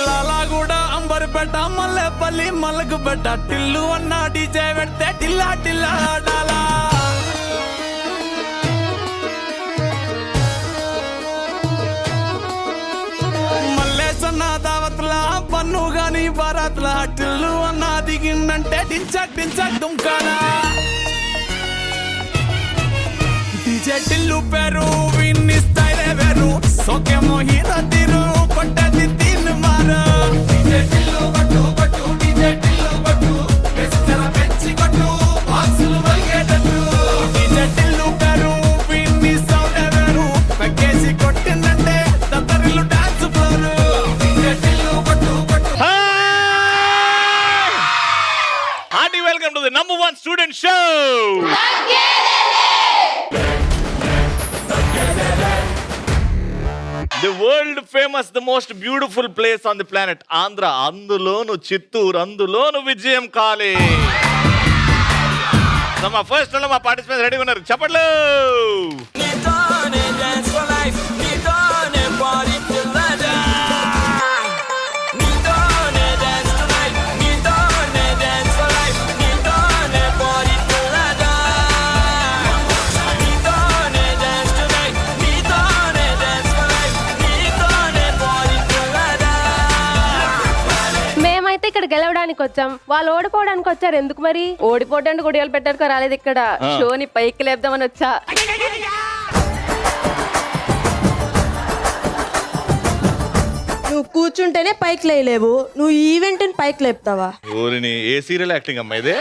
లాలాగూడ అంబర్పేట మల్లెపల్లి మల్లకుపేట టిల్లు అన్న డీజే పెడితే టిల్లా టిల్లా ఆడాలా మల్లేసన్న దావత్ల పన్ను గాని బారాత్ల టిల్లు అన్న దిగిందంటే డించక్ డించక్ దుంకానా డీజే టిల్లు పేరు విన్ని స్టైల్ వేరు సోకేమో హీరో తీరు కొట్టది తీన్ మారు డీజే టిల్లు కొట్టు కొట్టు డీజే టిల్లు కొట్టు వెచ్చర పెంచి కొట్టు బాక్సులు మల్గేటట్టు డీజే టిల్లు పేరు విన్ని సౌండ్ వేరు పెక్కేసి కొట్టిందంటే దత్తరిల్లు డాన్స్ ఫ్లోర్ డీజే టిల్లు కొట్టు కొట్టు hearty welcome to the number 1 student show. The world famous, the most beautiful place on the planet, Andhra. అందులోను చిత్తూరు, అందులోను విజయం కాలేజ్. సో మా ఫస్ట్ లో మా పార్టిసిపెంట్స్ రెడీగా ఉన్నారు, చెప్పట్లు. గెలవడానికి వచ్చాం, వాళ్ళు ఓడిపోవడానికి వచ్చారు. ఎందుకు మరి? ఓడిపోవడానికి గుడియాలు పెట్టడానికి రాలేదు, ఇక్కడ షోని పైకి లేపుదామని వచ్చా. నువ్వు కూర్చుంటేనే పైకి లేలేవు, నువ్వు ఈవెంట్ పైకి లేపుతావా? ఊరిని ఏ సీరియల్ యాక్టింగ్ అమ్మా ఇదే?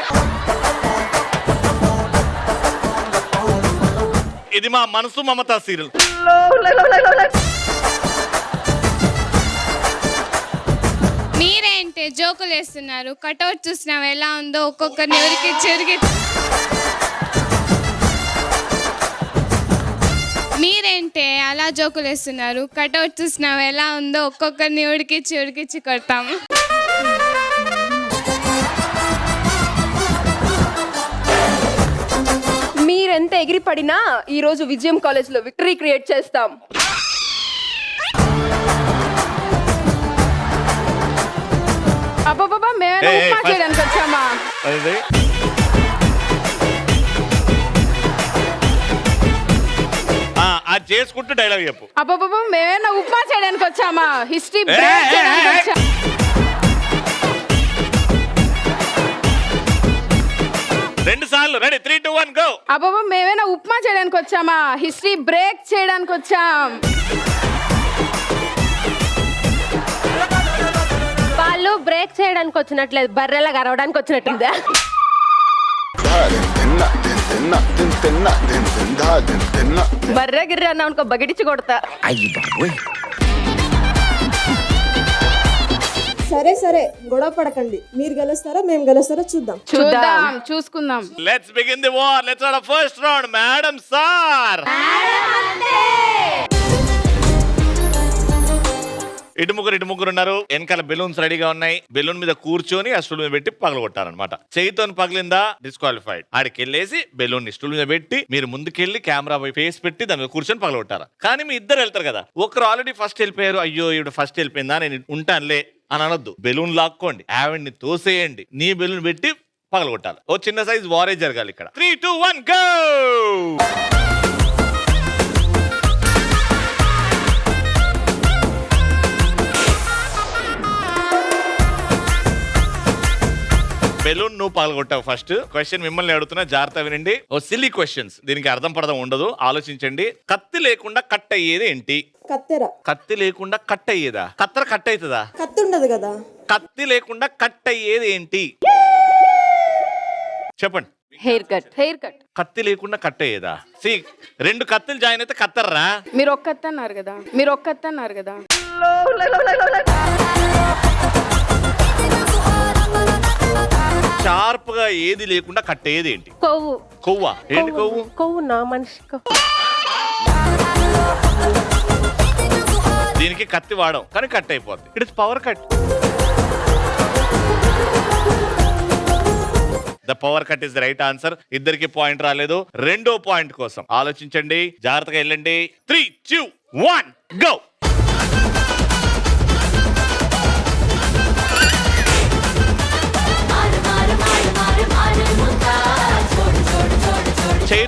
ఇది మా మనసు మమత సీరియల్. మీరేంటే జోకులు వేస్తున్నారు? కటౌట్ చూసినావు ఎలా ఉందో, ఒక్కొక్కరిని ఎవరికి చెరిగి. మీరేంటే అలా జోకులు వేస్తున్నారు? కటౌట్ చూసినావు ఎలా ఉందో, ఒక్కొక్కరిని ఉడికిచ్చి కొడతాము. మీరెంత ఎగిరి పడినా ఈ రోజు విజయం కాలేజ్ లో విక్టరీ క్రియేట్ చేస్తాం. అబ్బాబా మేమే ఉప్మా చేయడానికి వచ్చామా? అది చేసుకుంటూ డైలాగ్ చెప్పు. అబ్బాబా మేమేనా ఉప్మా చేయడానికి వచ్చామా? హిస్టరీ బ్రేక్ చేయడానికి వచ్చా. 2 సార్లు రెడీ, 3 2 1 గో. అబ్బాబా మేమేనా ఉప్మా చేయడానికి వచ్చామా? హిస్టరీ బ్రేక్ చేయడానికి వచ్చాం. వాళ్ళు బ్రేక్ చేయడానికి వచ్చినట్లేదు, బర్రెలా అరవడానికి వచ్చినట్టుందా? బర్రె గిర్రె అన్నా అనుకో, బగిడిచి కొడతా. సరే సరే, గొడవ పడకండి. మీరు గెలుస్తారా మేము గెలుస్తారా చూద్దాం. చూసుకుందాం. Let's begin the war. Let's start the first round. Madam sir, ఇటు ముగ్గురు ఉన్నారు. వెనకాల బెలూన్స్ రెడీగా ఉన్నాయి. బెలూన్ మీద కూర్చొని ఆ స్టూల్ మీద పెట్టి పగలగొట్టారనమాట. చేయితో పగిలిందా డిస్క్వాలిఫైడ్. ఆడికి వెళ్ళేసి బెలూన్ స్టూల్ మీద పెట్టి మీరు ముందుకెళ్ళి కెమెరా ఫేస్ పెట్టి దాని మీద కూర్చొని పగలగొట్టారా. కానీ మీ ఇద్దరు వెళ్తారు కదా, ఒకరు ఆల్రెడీ ఫస్ట్ వెళ్ళిపోయారు. అయ్యో ఈవిడ ఫస్ట్ వెళ్ళిపోయిందా, నేను ఉంటానులే అని అనొద్దు. బెలూన్ లాక్కోండి, ఆవిడ్ని తోసేయండి, నీ బెలూన్ పెట్టి పగలగొట్టాలి. ఓ చిన్న సైజ్ వారే జరగాలి ఇక్కడ. 3 2 1 గో. బెలూన్ నువ్వు పాల్గొట్టావు. ఫస్ట్ క్వశ్చన్ మిమ్మల్ని అడుగుతున్నా, జాగ్రత్త వినండి. ఓ సిల్లీ క్వశ్చన్స్, దీనికి అర్థం పడదాం ఉండదు, ఆలోచించండి. కత్తి లేకుండా కట్ అయ్యేది ఏంటి? కత్తెర. కత్తి లేకుండా కట్ అయ్యేదా? కత్తెర కట్ అవుతుందా? కత్తి ఉండదు కదా. కత్తి లేకుండా కట్ అయ్యేది ఏంటి చెప్పండి. Hair cut. కత్తి లేకుండా కట్ అయ్యేదా? సి 2 కత్తులు జాయిన్ అయితే కత్తర్రా. మీరు ఒక్క కత్తి అన్నారు కదా. షార్ప్ గా ఏది లేకుండా కట్ అయ్యేది ఏంటి? కొవ్వా? ఏంటి కొవ్వు? కొవ్వు నా మనిషి. దీనికి కత్తి వాడం కానీ కట్ అయిపోద్ది. It is power cut. The power cut is the right answer. ఇద్దరికి పాయింట్ రాలేదు. రెండో పాయింట్ కోసం ఆలోచించండి, జాగ్రత్తగా వెళ్ళండి. 3 2 1 గో.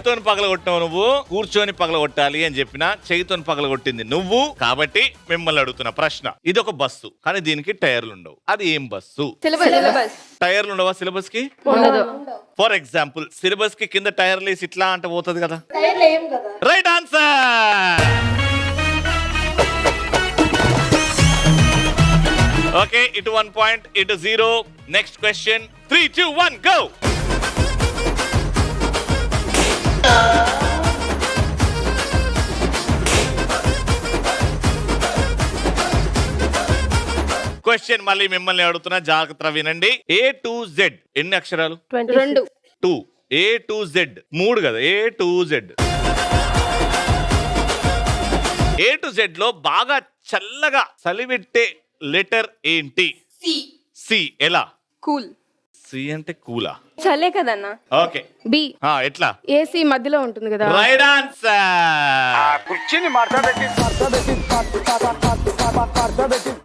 చేయితోని పగలగొట్టినావు నువ్వు, కూర్చొని పగలగొట్టాలి అని చెప్పిన చేయితోని పగలగొట్టింది నువ్వు. కాబట్టి మిమ్మల్ని అడుగుతున్న ప్రశ్న, ఇది ఒక బస్సు కానీ దీనికి టైర్లు ఉండవు, అది ఏం బస్సు? సిలబస్ టైర్లు ఉండవా సిలబస్ కి? ఉండదు. ఫర్ ఎగ్జాంపుల్ సిలబస్ కి కింద టైర్లు వేసి ఇట్లా అంటే పోతుంది కదా. Right answer. ఓకే, ఇటు 1 పాయింట్, ఇటు 0. Next question. 3, 2, 1 గో. క్వశ్చన్ మళ్ళీ మిమ్మల్ని అడుగుతున్నా, జాగ్రత్త వినండి. A to Z ఎన్ని అక్షరాలు? 22. 2. A to Z 3 కదా. A to Z. A to Z లో బాగా చల్లగా చలిపెట్టే లెటర్ ఏంటి? సి. ఎలా? కూల్. సి అంటే కూలా? చలే కదన్నా. Okay, B. ఎట్లా? ఏసీ మధ్యలో ఉంటుంది కదా. Right answer.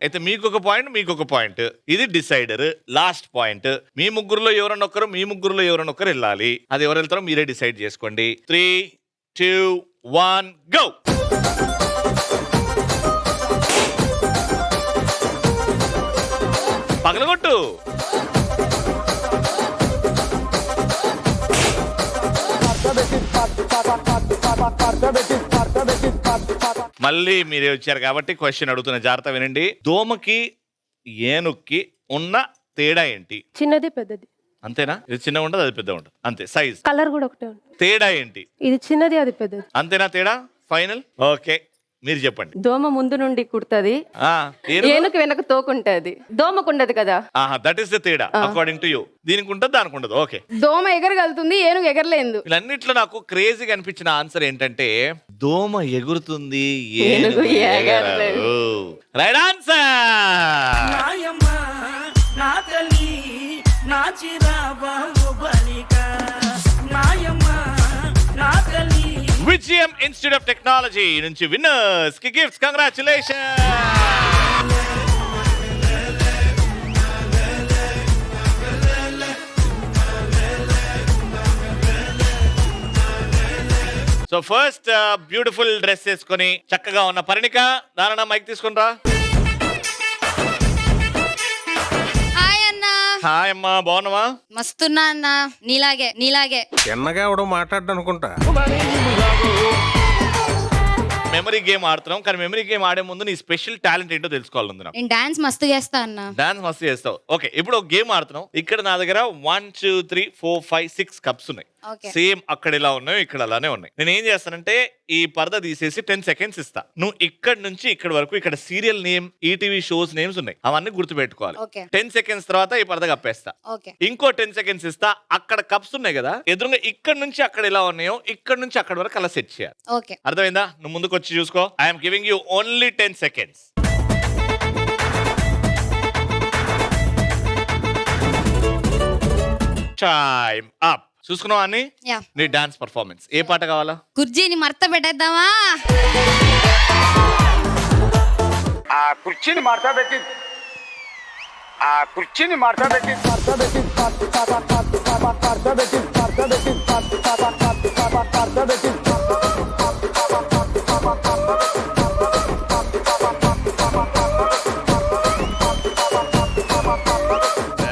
అయితే మీకు ఒక పాయింట్, మీకు ఒక పాయింట్. ఇది డిసైడర్. Last point. మీ ముగ్గురులో ఎవరన్నా ఒకరు వెళ్ళాలి. అది ఎవరు వెళ్తారో మీరే డిసైడ్ చేసుకోండి. 3, 2, 1 గో. పగలగొట్టు. మళ్ళీ మీరే వచ్చారు కాబట్టి క్వశ్చన్ అడుగుతున్న, జాగ్రత్త వినండి. దోమకి ఏనుక్కి ఉన్న తేడా ఏంటి? చిన్నది పెద్దది అంతేనా? ఇది చిన్నగా ఉంటుంది, అది పెద్దగా ఉంటుంది, అంతే. సైజ్, కలర్ కూడా ఒకటే ఉంటుంది. తేడా ఏంటి? ఇది చిన్నది అది పెద్దది, అంతేనా తేడా? ఫైనల్. ఓకే, మీరు చెప్పండి. దోమ ముందు నుండి కుడుతుంది, ఏనుగు వెనక తోకుంటది, దోమకుండదు కదా. దట్ ఈస్ ద తేడా అకార్డింగ్ టు యూ. దీనికి ఉంటుంది, దానికి ఉండదు. ఓకే, దోమ ఎగరగలుగుతుంది, ఏనుగు ఎగరలేదు. వీళ్ళన్నిట్లో నాకు క్రేజీగా అనిపించిన ఆన్సర్ ఏంటంటే దోమ ఎగురుతుంది, ఏనుగు ఎగరలేదు. Right answer. నాయమ్మా నా తల్లి నా చిరాబాబు బలిక, నాయమ్మా నా తల్లి. విజయం ఇన్స్టిట్యూట్ ఆఫ్ టెక్నాలజీ నుంచి విన్నర్స్ కి gifts. Congratulation. So first beautiful dress వేసుకొని చక్కగా ఉన్న పరిణిక, దానన్న మైక్ తీసుకుని రా. హాయ్ అన్న. హాయ్ అమ్మా, బాగున్నావా? మస్తున్నా అన్న, నీలాగే చిన్నగా ఎవడో మాట్లాడ్డా అనుకుంటా. మెమరీ గేమ్ ఆడుతున్నాం, కానీ మెమరీ గేమ్ ఆడే ముందు నీ స్పెషల్ టాలెంట్ ఏంటో తెలుసుకోవాలనుకున్నా. నేను డాన్స్ మస్తు చేస్తా అన్న. డాన్స్ మస్తు చేస్తావు. ఓకే, ఇప్పుడు ఒక గేమ్ ఆడుతున్నాం. ఇక్కడ నా దగ్గర 1, 2, 3, 4, 5, 6 కప్స్ ఉన్నాయి. సేమ్ అక్కడ ఎలా ఉన్నాయో ఇక్కడ అలానే ఉన్నాయి. నేను ఏం చేస్తానంటే ఈ పరద తీసేసి 10 సెకండ్స్ ఇస్తా. నువ్వు ఇక్కడ నుంచి ఇక్కడ వరకు ఇక్కడ serial name, ETV shows names ఉన్నాయి, అవన్నీ గుర్తుపెట్టుకోవాలి. 10 సెకండ్స్ తర్వాత ఈ పరద కప్పేస్తా. ఇంకో 10 సెకండ్స్ ఇస్తా. అక్కడ కప్స్ ఉన్నాయి కదా, ఎదురుగా ఇక్కడ నుంచి అక్కడ ఎలా ఉన్నాయో ఇక్కడ నుంచి అక్కడ వరకు అలా సెట్ చేయాలి. అర్థమైందా? నువ్వు ముందుకు వచ్చి చూసుకో. I'm giving you only 10 seconds. Time up. చూసుకున్నావా అన్ని? నీ డాన్స్ పర్ఫార్మెన్స్. ఏ పాట కావాలా? కుర్జీని మర్త పెట్టేద్దామా? ఆ కుర్చీని మార్తా పెట్టి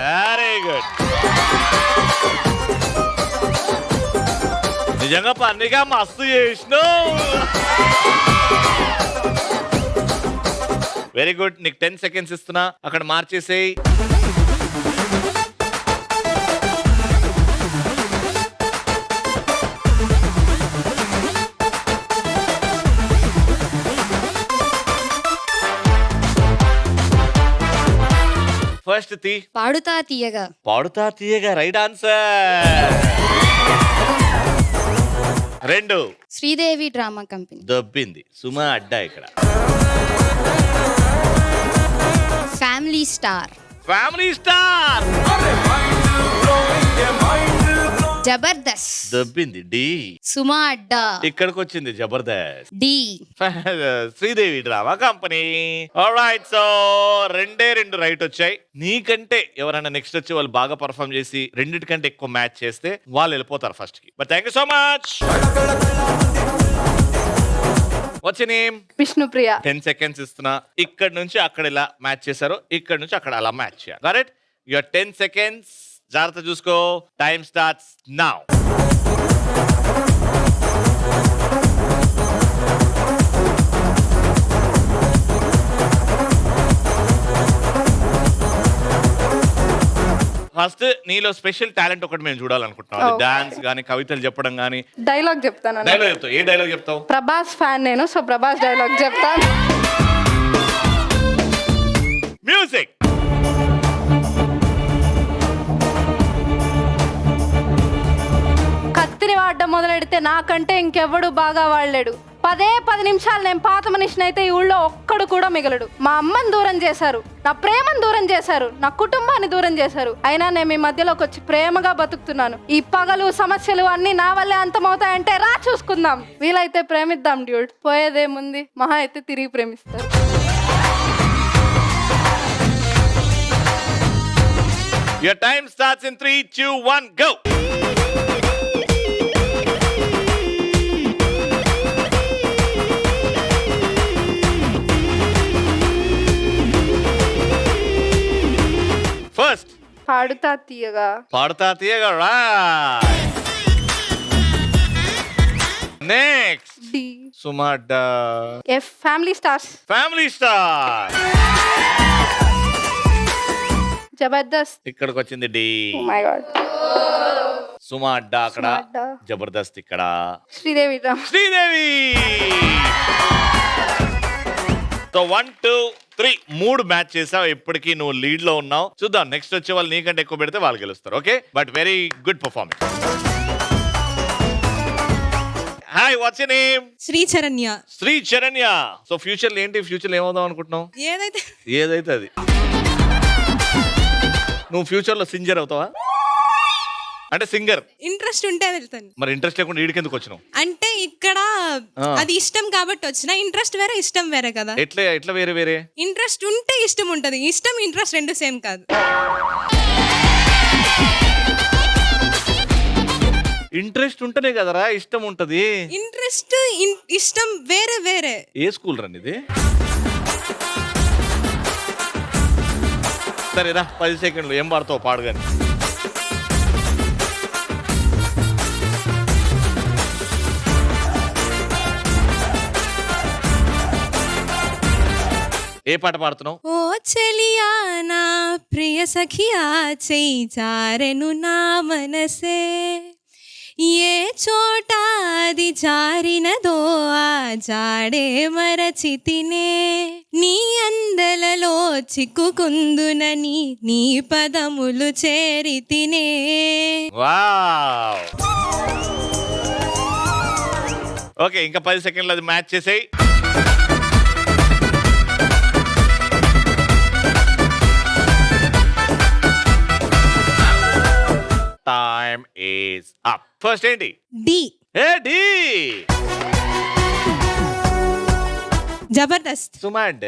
వెరీ గుడ్. నిజంగా పన్నిగా మస్తు చేసినావు. Very good. నీకు 10 సెకండ్స్ ఇస్తున్నా, అక్కడ మార్చేసేయి. ఫస్ట్ తీ. పాడుతా Theeyaga. Paduta Theeyaga right answer. 2 Sridevi drama company. దొబ్బింది. సుమా అడ్డా ఇక్కడ. Family star. Family star. Jabardasth. దబ్బింది డి. సుమా అడ్డా. ఇక్కడికి వచ్చింది Jabardasth. D. Sridevi drama company. Alright, so 2 right వచ్చాయి. నీకంటే ఎవరైనా నెక్స్ట్ వచ్చి వాళ్ళు బాగా పర్ఫామ్ చేసి రెండిటికంటే ఎక్కువ మ్యాచ్ చేస్తే వాళ్ళు వెళ్ళిపోతారు ఫస్ట్ కి. But thank you so much. Watts your name? Vishnupriya. 10 seconds ఇస్తున్నా. ఇక్కడ నుంచి అక్కడ ఇలా మ్యాచ్ చేశారు, ఇక్కడ నుంచి అక్కడ అలా మ్యాచ్ చేయాలి. కరెక్ట్? Your 10 seconds. జాగ్రత్త చూసుకో. Time starts now. ఫస్ట్ నీలో స్పెషల్ టాలెంట్ ఒకటి మేము చూడాలనుకుంటున్నాం. అది డాన్స్ గానీ, కవితలు చెప్పడం గానీ. డైలాగ్ చెప్తాను. డైలాగ్ చెప్తావు. ఏ డైలాగ్ చెప్తావు? ప్రభాస్ ఫ్యాన్ నేను, సో ప్రభాస్ డైలాగ్ చెప్తాను. మ్యూజిక్. కత్తిని వాడడం మొదలెడితే నాకంటే ఇంకెవ్వడు బాగా వాడలేడు. 10 నిమిషాలు నేను పాత మనిషిని అయితే ఈ ఊళ్ళో ఒక్కడు కూడా మిగలడు. మా అమ్మని దూరం చేశారు, నా ప్రేమను దూరం చేశారు, నా కుటుంబాన్ని దూరం చేశారు. అయినా నేను మీ మధ్యలోకి వచ్చి ప్రేమగా బతుకుతున్నాను. ఈ పగలు సమస్యలు అన్ని నా వల్లే అంతమవుతాయంటే రా చూసుకుందాం. వీలైతే ప్రేమిద్దాం డ్యూడ్. పోయేదేముంది, మహా అయితే తిరిగి ప్రేమిస్తారు. Your time starts in 3, 2, 1, go. First. పాడుతా తీయగా. పాడుతా తీయగా. Right. Next. D. సుమాడ్డా. F. Family stars. Family star. Jabardasth. ఇక్కడికి వచ్చింది డి. Oh my God. సుమా అడ్డా అక్కడ, సుమా అడ్డా. జబర్దస్త్ ఇక్కడ. Sridevi drama. Sridevi. So 1, 2, 3 3 match చేసావు. ఇప్పటికీ నువ్వు లీడ్ లో ఉన్నావు. చూద్దాం నెక్స్ట్ వచ్చే వాళ్ళు నీకంటే ఎక్కువ పెడితే వాళ్ళు గెలుస్తారు. Okay, but very good performance. Hi, what's your name? Sricharanya. Sricharanya. So future ఏంటి? ఫ్యూచర్ ఏమవుదాం అనుకుంటున్నావు? ఏదైతే అది. నువ్వు ఫ్యూచర్ లో సింగర్ అవుతావా? అంటే సింగర్ ఇంట్రెస్ట్ ఉంటే వెళ్తాను. మరి ఇంట్రెస్ట్ లేకుండా ఈడికెందుకు వచ్చినావు? అంటే ఇక్కడ అది ఇష్టం కాబట్టి వచ్చిన. ఇంట్రెస్ట్ వేరే, ఇష్టం వేరే కదా. ఎట్లా వేరే వేరే? ఇంట్రెస్ట్ ఉంటే ఇష్టం ఉంటది, ఇష్టం ఇంట్రెస్ట్ రెండు సేమ్ కాదు. ఇంట్రెస్ట్ ఉంటేనే కదరా ఇష్టం ఉంటది. ఇంట్రెస్ట్ ఇష్టం వేరే వేరే. ఏ స్కూల్ రండి ఇది? సరేరా 10 సెకండ్లు ఏం పాడతావు పాడుగాని. ఏ పాట పాడుతున్నావు? ఓ చెలియా నా ప్రియ సఖియా చెయ్యి జారెను నా మనసే, ఏ చోట అది జారినదో ఆ జాడే మరచితినే, నీ అందలలో చిక్కుకుందునని నీ పదములు చేరితినే. వావ్. ఓకే, ఇంకా 10 సెకండ్లు అది మ్యాచ్ చేసేయి. Time is up. ఫస్ట్ ఏంటి? డి. A D. జబర్దస్త్. సుమాండ.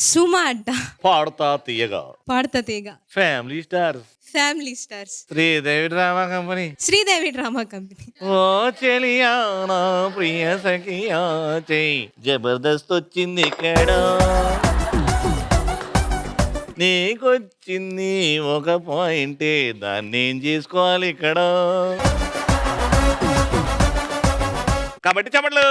Suma Adda. Paduta Theeyaga. Paduta Theeyaga. Family stars. Family stars. Sridevi drama company. Sridevi drama company. ఓ చెలియా నా ప్రియ సఖియా చెయ్యి జబర్దస్త్ వచ్చింది ఇక్కడ, నీకొచ్చింది ఒక పాయింటే, దాన్ని ఏం చేసుకోవాలి ఇక్కడ. కాబట్టి చెప్పట్లు.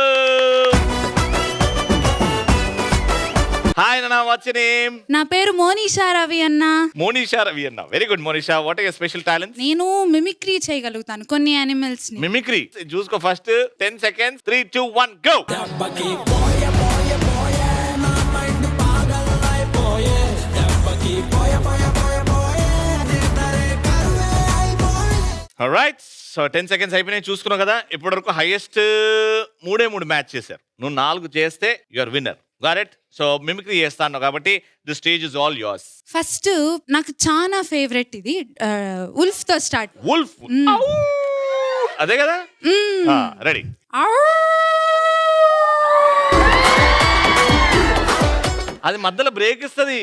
హాయ్ నాన్న, వాట్స్ యువర్ నేమ్? నా పేరు మోనిషా రవి అన్న. మోనిషా రవి అన్న. Very good Monisha. What are your special talents? నేను మిమిక్రీ చేయగలుగుతాను కొన్ని యానిమల్స్ ని. మిమిక్రీ చూసుకో. First 10 seconds. 3, 2, 1, go. Right, so 10 seconds అయిపోయినాయి. చూసుకున్నావు కదా. ఇప్పటి వరకు హైయెస్ట్ 3 మ్యాచ్ చేశారు. నువ్వు 4 చేస్తే your winner. Garrett. So mimicry చేస్తాను కాబట్టి the stage is all yours. First నాకు చాలా ఫేవరెట్ ఇది ఉల్ఫ్ తో స్టార్ట్. వుల్ఫ్. అదే కదా రెడీ. అది మధ్యలో బ్రేక్ ఇస్తుంది.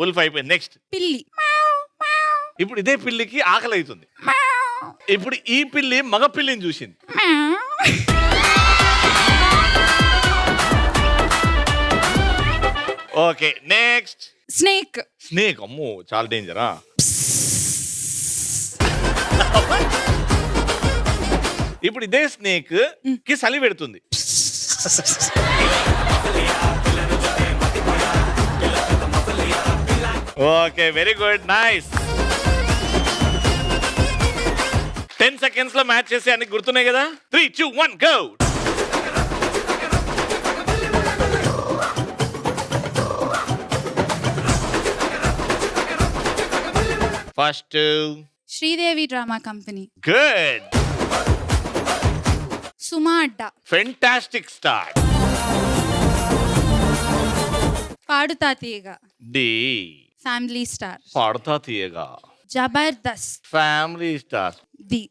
ఉల్ఫ్ అయిపోయింది. నెక్స్ట్ పిల్లి. ఇప్పుడు ఇదే పిల్లికి ఆకలి అవుతుంది. ఇప్పుడు ఈ పిల్లి మగ పిల్లిని చూసింది. Okay next snake. స్నేక్. అమ్మో చాలా డేంజరా. ఇప్పుడు ఇదే స్నేక్ కి చలి పెడుతుంది. Okay very good nice. 10 seconds లో మ్యాచ్ చేసి అన్ని గుర్తున్నాయి కదా. 3, 2, 1 go. First Sridevi drama company. Good. Suma Adda. Fantastic star. Paduta Theeyaga. D. Family star. Paduta Theeyaga. Jabardasth. Family star. D.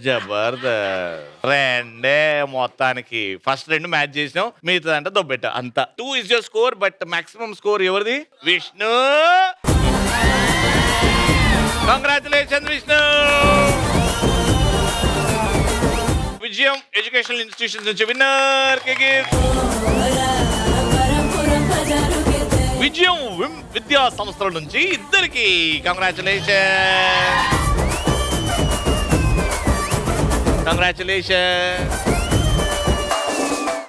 Jabardasth. రెండే మొత్తానికి ఫస్ట్ 2 మ్యాచ్ చేసినాం, మిగతా అంటే దొబ్బెట్ట అంత. 2 is your score, but maximum score ఎవరిది? Vishnu. Congratulation Vishnu. Vijayam educational institutions నుంచి విన్నర్ కి గిఫ్ట్. విజయం విద్యా సంస్థల నుంచి ఇద్దరికి కంగ్రాచులేషన్. కంగ్రాచులేషన్.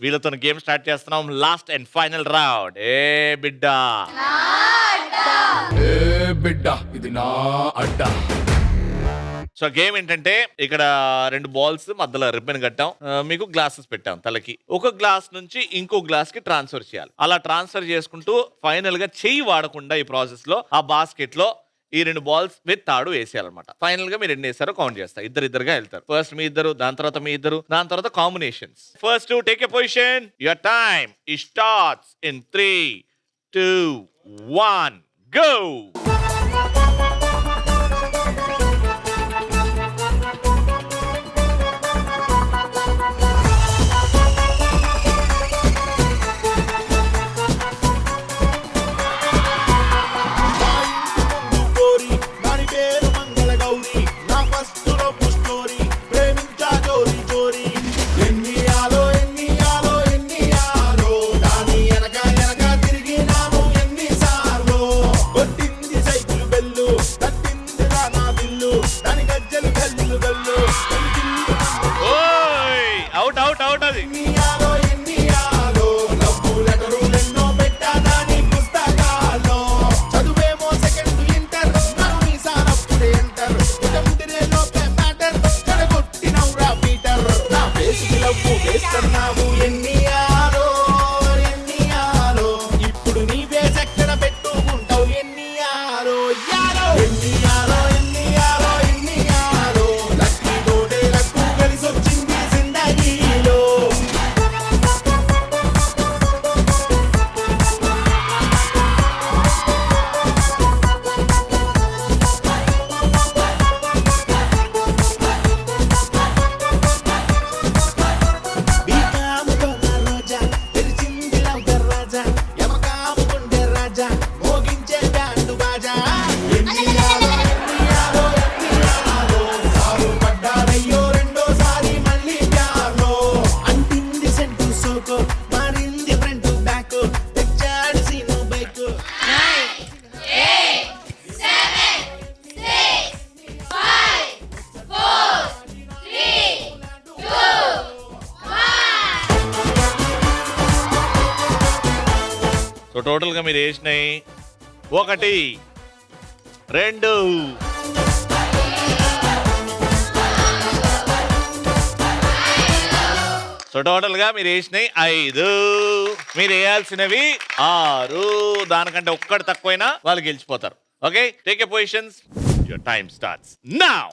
వీళ్ళతో గేమ్ స్టార్ట్ చేస్తున్నాం. Last and final round. ఏ బిడ్డా ఇది నా అడ్డా. సో గేమ్ ఏంటంటే ఇక్కడ 2 balls మధ్యలో రిబ్బన్ కట్టాం, మీకు గ్లాసెస్ పెట్టాం తలకి. ఒక గ్లాస్ నుంచి ఇంకో గ్లాస్ కి ట్రాన్స్ఫర్ చేయాలి. అలా ట్రాన్స్ఫర్ చేసుకుంటూ ఫైనల్ గా చెయ్యి వాడకుండా ఈ ప్రాసెస్ లో ఆ బాస్కెట్ లో ఈ 2 balls విత్ తాడు వేసేయాలన్నమాట. ఫైనల్ గా మీరు ఎన్ని వేస్తారో కౌంట్ చేస్తారు. ఇద్దరుగా వెళ్తారు. ఫస్ట్ మీ ఇద్దరు, దాని తర్వాత మీ ఇద్దరు, దాని తర్వాత combinations. First take a position. Your time starts in 3, 2, 1 go. So total గా మీరు వేసినాయి 1, 2, సో టోటల్ గా మీరు వేసినాయి 5, మీరు వేయాల్సినవి 6. దానికంటే ఒక్కటి తక్కువైనా వాళ్ళు గెలిచిపోతారు. Okay take a positions. Your time starts now.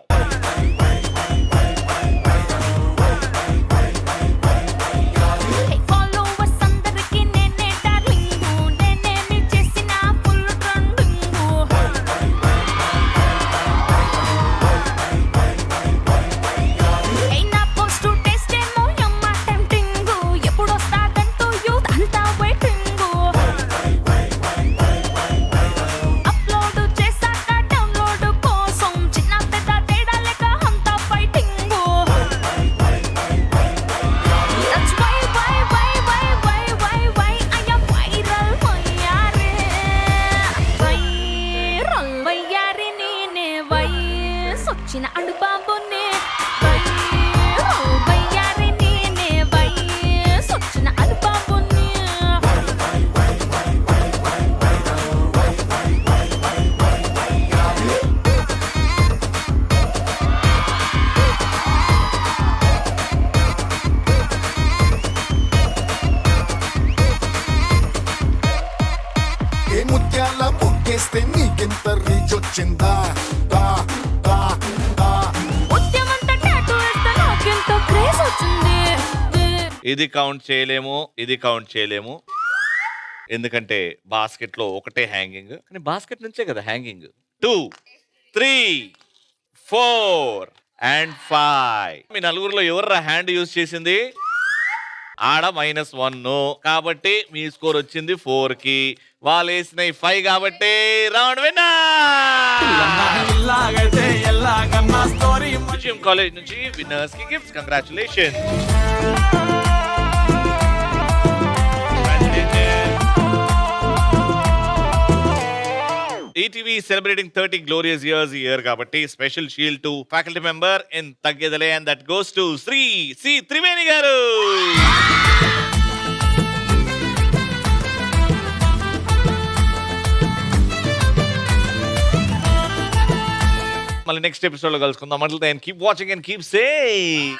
వేస్తే నీకెంత రీచ్ వచ్చిందా దా దా దా ఇది కౌంట్ చేయలేము, ఇది కౌంట్ చేయలేము. ఎందుకంటే బాస్కెట్ లో ఒకటే హ్యాంగింగ్, కానీ బాస్కెట్ నుంచే కదా హ్యాంగింగ్. 2, 3, 4 and 5. మీ నలుగురిలో ఎవర్రా హ్యాండ్ యూజ్ చేసింది? ఆడ -1 కాబట్టి మీ స్కోర్ వచ్చింది 4 కి. వాళ్ళు వేసిన 5 కాబట్టి రౌండ్ విన్నర్. ఇలాగైతే ఎలాగన్నా స్టోరీ విజయం కాలేజ్ నుంచి విన్నర్స్ కి gifts. Congratulation. ETV celebrating 30 glorious years ఈ year కాబట్టి special shield to faculty member in Thaggedhele, and that goes to Shri C Triveni garu. మళ్ళీ నెక్స్ట్ ఎపిసోడ్ లో కలుసుకుందాం. అంటే keep watching and keep saying